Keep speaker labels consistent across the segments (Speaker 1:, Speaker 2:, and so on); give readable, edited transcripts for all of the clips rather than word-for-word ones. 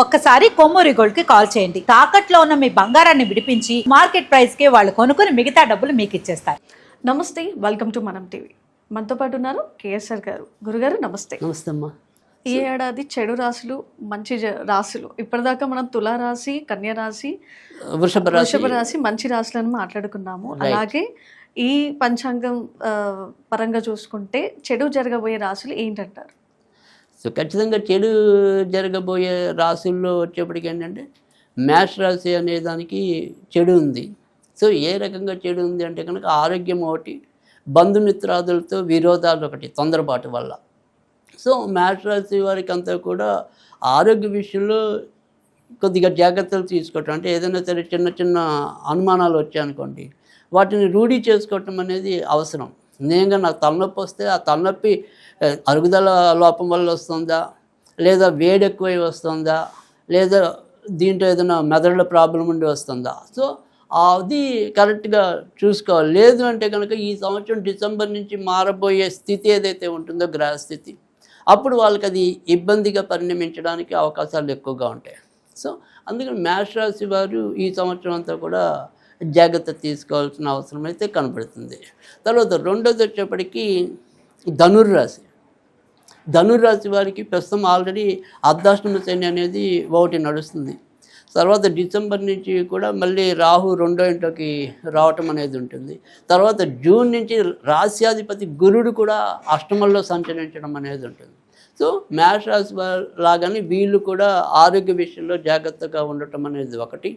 Speaker 1: ఒక్కసారి కొమ్మూరి గోల్డ్ కి కాల్ చేయండి. తాకట్లో ఉన్న మీ బంగారాన్ని విడిపించి మార్కెట్ ప్రైస్ కి వాళ్ళు కొనుక్కుని మిగతా డబ్బులు మీకు ఇచ్చేస్తారు.
Speaker 2: నమస్తే, వెల్కమ్ టు మనం టీవీ. మనతో పాటు ఉన్నారు కేఎస్ఆర్ గారు. గురుగారు నమస్తే.
Speaker 3: నమస్తే అమ్మా.
Speaker 2: ఈ ఏడాది చెడు రాశులు, మంచి రాశులు, ఇప్పటిదాకా మనం తులారాశి, కన్యా రాశి, వృషభ రాశి మంచి రాశులను మాట్లాడుకున్నాము. అలాగే ఈ పంచాంగం పరంగా చూసుకుంటే చెడు జరగబోయే రాశులు ఏంటంటారు?
Speaker 3: సో ఖచ్చితంగా చెడు జరగబోయే రాశుల్లో వచ్చేప్పటికి ఏంటంటే మేష రాశి అనే దానికి చెడు ఉంది. సో ఏ రకంగా చెడు ఉంది అంటే కనుక ఆరోగ్యం ఒకటి, బంధుమిత్రాదులతో విరోధాలు ఒకటి, తొందరపాటు వల్ల. సో మేష రాశి వారికి అంతా కూడా ఆరోగ్య విషయంలో కొద్దిగా జాగ్రత్తలు తీసుకోవటం, అంటే ఏదైనా సరే చిన్న చిన్న అనుమానాలు వచ్చాయనుకోండి, వాటిని రూఢీ చేసుకోవటం అనేది అవసరం. నేనుగా నాకు తలనొప్పి వస్తే ఆ తలనొప్పి అరుగుదల లోపం వల్ల వస్తుందా, లేదా వేడి ఎక్కువై వస్తుందా, లేదా దీంట్లో ఏదైనా మెదడులో ప్రాబ్లం ఉండి వస్తుందా, సో అది కరెక్ట్గా చూసుకోవాలి. లేదు అంటే కనుక ఈ సంవత్సరం డిసెంబర్ నుంచి మారబోయే స్థితి ఏదైతే ఉంటుందో గ్రహస్థితి, అప్పుడు వాళ్ళకి అది ఇబ్బందిగా పరిణమించడానికి అవకాశాలు ఎక్కువగా ఉంటాయి. సో అందుకని మేష రాశి వారు ఈ సంవత్సరం అంతా కూడా జాగ్రత్త తీసుకోవాల్సిన అవసరం అయితే కనబడుతుంది. తర్వాత రెండోది వచ్చేప్పటికీ ధనుర్రాశి. ధనుర్రాశి వారికి ప్రస్తుతం ఆల్రెడీ అర్ధాష్టమ శని అనేది ఒకటి నడుస్తుంది. తర్వాత డిసెంబర్ నుంచి కూడా మళ్ళీ రాహు రెండో ఇంట్లోకి రావటం అనేది ఉంటుంది. తర్వాత జూన్ నుంచి రాశ్యాధిపతి గురుడు కూడా అష్టమంలో సంచరించడం అనేది ఉంటుంది. సో మేష రాశి లాగానే వీళ్ళు కూడా ఆరోగ్య విషయంలో జాగ్రత్తగా ఉండటం అనేది ఒకటి.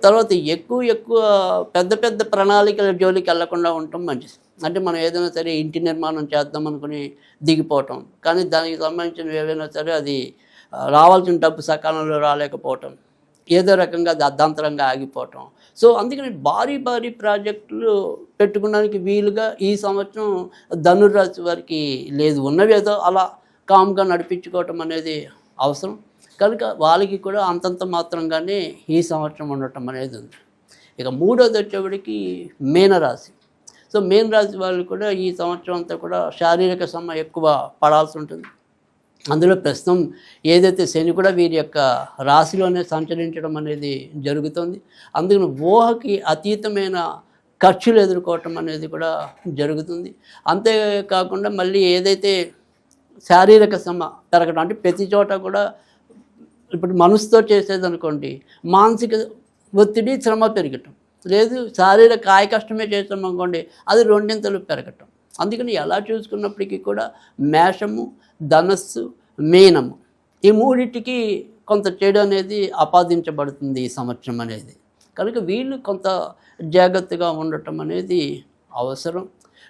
Speaker 3: తర్వాత ఎక్కువ పెద్ద పెద్ద ప్రణాళికల జోలికి వెళ్లకుండా ఉండటం మంచిది. అంటే మనం ఏదైనా సరే ఇంటి నిర్మాణం చేద్దాం అనుకుని దిగిపోవటం, కానీ దానికి సంబంధించిన ఏవైనా సరే అది రావాల్సిన డబ్బు సకాలంలో రాలేకపోవటం, ఏదో రకంగా అది అర్ధాంతరంగా ఆగిపోవటం. సో అందుకని భారీ ప్రాజెక్టులు పెట్టుకోవడానికి వీలుగా ఈ సంవత్సరం ధనుర్రాశి వారికి లేదు. ఉన్నవి ఏదో అలా కామ్గా నడిపించుకోవటం అనేది అవసరం. కనుక వాళ్ళకి కూడా అంతంత మాత్రంగానే ఈ సంవత్సరం ఉండటం అనేది ఉంది. ఇక మూడోది వచ్చేవాడికి మీనరాశి. సో మీనరాశి వాళ్ళు కూడా ఈ సంవత్సరం అంతా కూడా శారీరక శ్రమ ఎక్కువ పడాల్సి ఉంటుంది. అందులో ప్రస్తుతం ఏదైతే శని కూడా వీరి యొక్క రాశిలోనే సంచరించడం అనేది జరుగుతుంది. అందుకని ఊహకి అతీతమైన ఖర్చులు ఎదుర్కోవటం అనేది కూడా జరుగుతుంది. అంతేకాకుండా మళ్ళీ ఏదైతే శారీరక శ్రమ పెరగడం, అంటే ప్రతి చోట కూడా ఇప్పుడు మనసుతో చేసేదనుకోండి మానసిక ఒత్తిడి శ్రమ పెరగటం, లేదు శారీరక కాయ కష్టమే చేసామనుకోండి అది రెండింతలు పెరగటం. అందుకని ఎలా చూసుకున్నప్పటికీ కూడా మేషము, ధనస్సు, మీనము ఈ మూడింటికి కొంత చెడు అనేది ఆపాదించబడుతుంది ఈ సంవత్సరం అనేది. కనుక వీళ్ళు కొంత జాగ్రత్తగా ఉండటం అనేది అవసరం.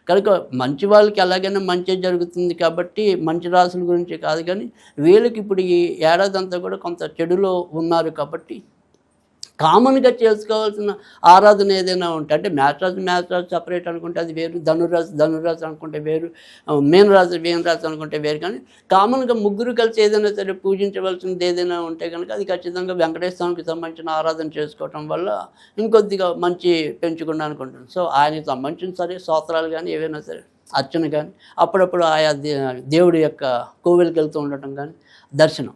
Speaker 3: కనుక మంచి వాళ్ళకి ఎలాగైనా మంచి జరుగుతుంది కాబట్టి మంచి రాశుల గురించి కాదు, కానీ వీళ్ళకి ఇప్పుడు ఈ ఏడాది అంతా కూడా కొంత చెడులో ఉన్నారు కాబట్టి కామన్గా చేసుకోవాల్సిన ఆరాధన ఏదైనా ఉంటే, అంటే మేష రాశి సపరేట్ అనుకుంటే అది వేరు, ధనురాశి అనుకుంటే వేరు, మీనరాశి అనుకుంటే వేరు, కానీ కామన్గా ముగ్గురు కలిసి ఏదైనా సరే పూజించవలసినది ఏదైనా ఉంటే కనుక అది ఖచ్చితంగా వెంకటేశ్వరానికి సంబంధించిన ఆరాధన చేసుకోవటం వల్ల ఇంకొద్దిగా మంచి పెంచుకోవడానికి ఉంటుంది. సో ఆయనకి సంబంధించిన సరే స్తోత్రాలు కానీ ఏవైనా సరే అర్చన కానీ అప్పుడప్పుడు ఆయా దేవుడి యొక్క కోవిలకి వెళ్తూ ఉండటం కానీ దర్శనం,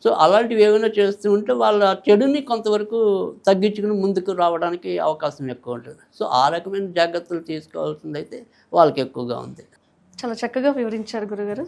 Speaker 3: సో అలాంటివి ఏమైనా చేస్తూ ఉంటే వాళ్ళ చెడుని కొంతవరకు తగ్గించుకుని ముందుకు రావడానికి అవకాశం ఎక్కువ ఉంటుంది. సో ఆ రకమైన జాగ్రత్తలు తీసుకోవాల్సింది అయితే వాళ్ళకి ఎక్కువగా ఉంది.
Speaker 2: చాలా చక్కగా వివరించారు గురుగారు.